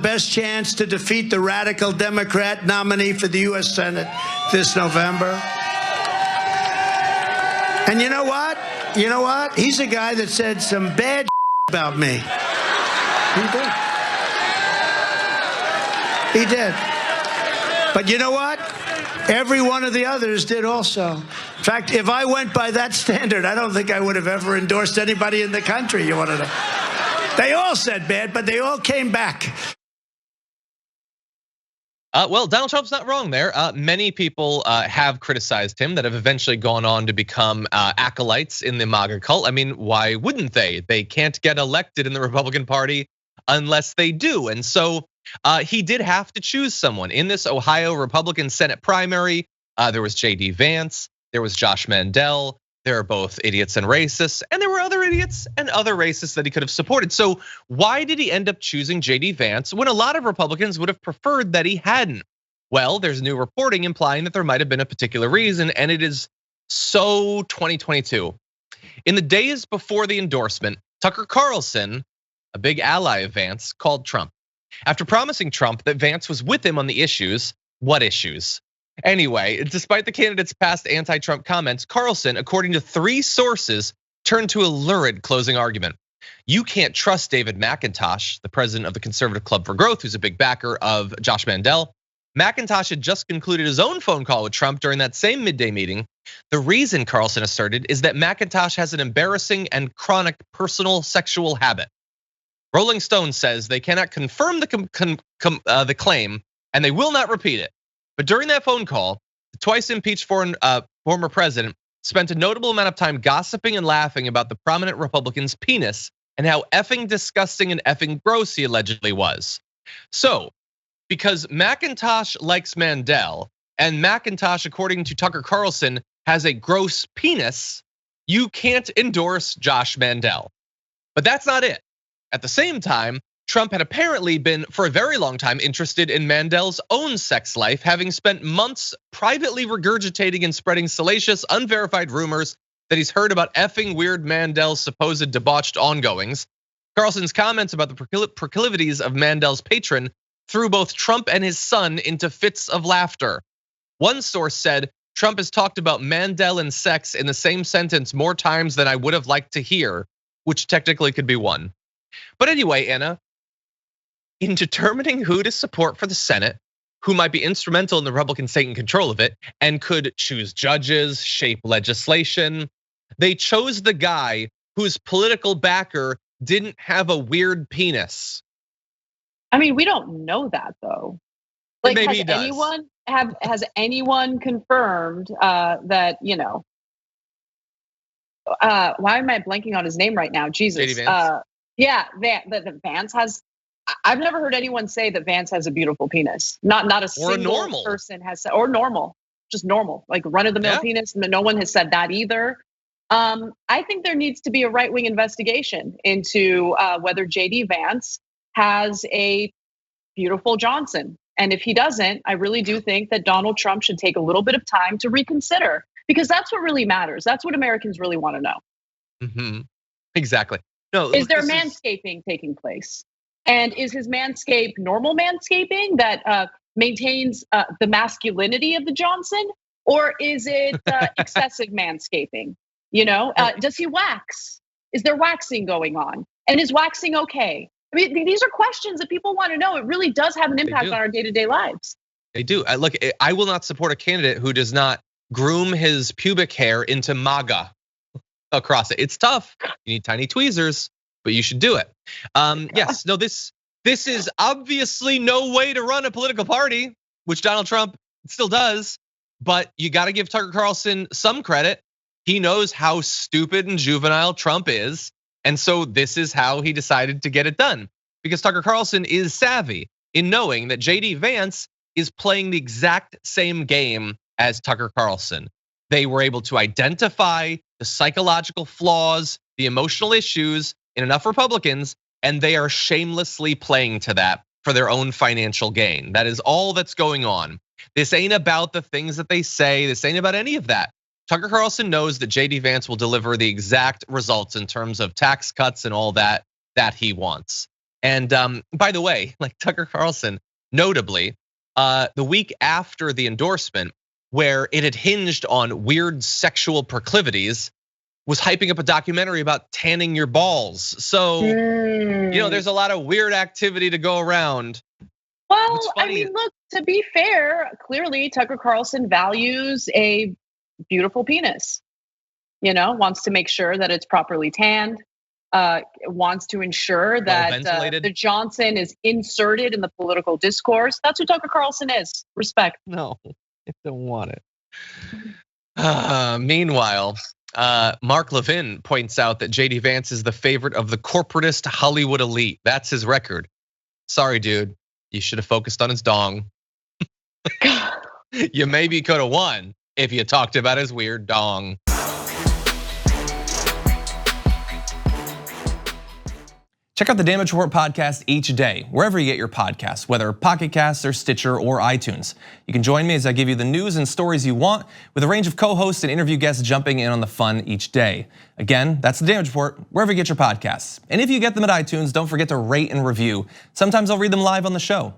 best chance to defeat the radical Democrat nominee for the U.S. Senate this November. And you know what? You know what? He's a guy that said some bad about me. He did. But you know what? Every one of the others did also. In fact, if I went by that standard, I don't think I would have ever endorsed anybody in the country. You want to know? They all said bad, but they all came back. Well, Donald Trump's not wrong there. Many people have criticized him that have eventually gone on to become acolytes in the MAGA cult. I mean, why wouldn't they? They can't get elected in the Republican Party unless they do. And so he did have to choose someone. In this Ohio Republican Senate primary, there was JD Vance, there was Josh Mandel. They're both idiots and racists, and there were other idiots and other racists that he could have supported. So why did he end up choosing JD Vance when a lot of Republicans would have preferred that he hadn't? Well, there's new reporting implying that there might have been a particular reason, and it is so 2022. In the days before the endorsement, Tucker Carlson, a big ally of Vance, called Trump. After promising Trump that Vance was with him on the issues, what issues? Anyway, despite the candidate's past anti-Trump comments, Carlson, according to 3 sources, turned to a lurid closing argument. You can't trust David McIntosh, the president of the Conservative Club for Growth, who's a big backer of Josh Mandel. McIntosh had just concluded his own phone call with Trump during that same midday meeting. The reason, Carlson asserted, is that McIntosh has an embarrassing and chronic personal sexual habit. Rolling Stone says they cannot confirm the claim, and they will not repeat it. But during that phone call, the twice impeached former president spent a notable amount of time gossiping and laughing about the prominent Republican's penis and how effing disgusting and effing gross he allegedly was. So, because McIntosh likes Mandel, and McIntosh, according to Tucker Carlson, has a gross penis, you can't endorse Josh Mandel. But that's not it. At the same time, Trump had apparently been, for a very long time, interested in Mandel's own sex life, having spent months privately regurgitating and spreading salacious, unverified rumors that he's heard about effing weird Mandel's supposed debauched ongoings. Carlson's comments about the proclivities of Mandel's patron threw both Trump and his son into fits of laughter. One source said, Trump has talked about Mandel and sex in the same sentence more times than I would have liked to hear, which technically could be one. But anyway, Anna, in determining who to support for the Senate, who might be instrumental in the Republican state in control of it, and could choose judges, shape legislation, they chose the guy whose political backer didn't have a weird penis. I mean, we don't know that though. Like, has anyone confirmed that, you know, why am I blanking on his name right now? Jesus. Yeah, Vance has. I've never heard anyone say that Vance has a beautiful penis. Not a single person has said, or normal, just normal, like run of the mill penis. No one has said that either. I think there needs to be a right-wing investigation into whether JD Vance has a beautiful Johnson. And if he doesn't, I really do think that Donald Trump should take a little bit of time to reconsider, because that's what really matters. That's what Americans really want to know. Exactly. No, is there manscaping taking place? And is his manscape normal manscaping that maintains the masculinity of the Johnson? Or is it excessive manscaping? You know, does he wax? Is there waxing going on? And is waxing okay? I mean, these are questions that people want to know. It really does have an impact on our day-to-day lives. They do. Look, I will not support a candidate who does not groom his pubic hair into MAGA across it. It's tough. You need tiny tweezers, but you should do it. Yes, no, this is obviously no way to run a political party, which Donald Trump still does, but you got to give Tucker Carlson some credit. He knows how stupid and juvenile Trump is, and so this is how he decided to get it done. Because Tucker Carlson is savvy in knowing that JD Vance is playing the exact same game as Tucker Carlson. They were able to identify the psychological flaws, the emotional issues in enough Republicans, and they are shamelessly playing to that for their own financial gain. That is all that's going on. This ain't about the things that they say. This ain't about any of that. Tucker Carlson knows that JD Vance will deliver the exact results in terms of tax cuts and all that he wants. And by the way, like Tucker Carlson, notably, the week after the endorsement, where it had hinged on weird sexual proclivities, was hyping up a documentary about tanning your balls. So, there's a lot of weird activity to go around. Well, I mean, look, to be fair, clearly Tucker Carlson values a beautiful penis. Wants to make sure that it's properly tanned, wants to ensure that the Johnson is inserted in the political discourse. That's who Tucker Carlson is. Respect. No, I don't want it. Meanwhile, Mark Levin points out that JD Vance is the favorite of the corporatist Hollywood elite. That's his record. Sorry, dude. You should have focused on his dong. You maybe could have won if you talked about his weird dong. Check out the Damage Report podcast each day, wherever you get your podcasts, whether Pocket Casts or Stitcher or iTunes. You can join me as I give you the news and stories you want, with a range of co-hosts and interview guests jumping in on the fun each day. Again, that's the Damage Report, wherever you get your podcasts. And if you get them at iTunes, don't forget to rate and review. Sometimes I'll read them live on the show.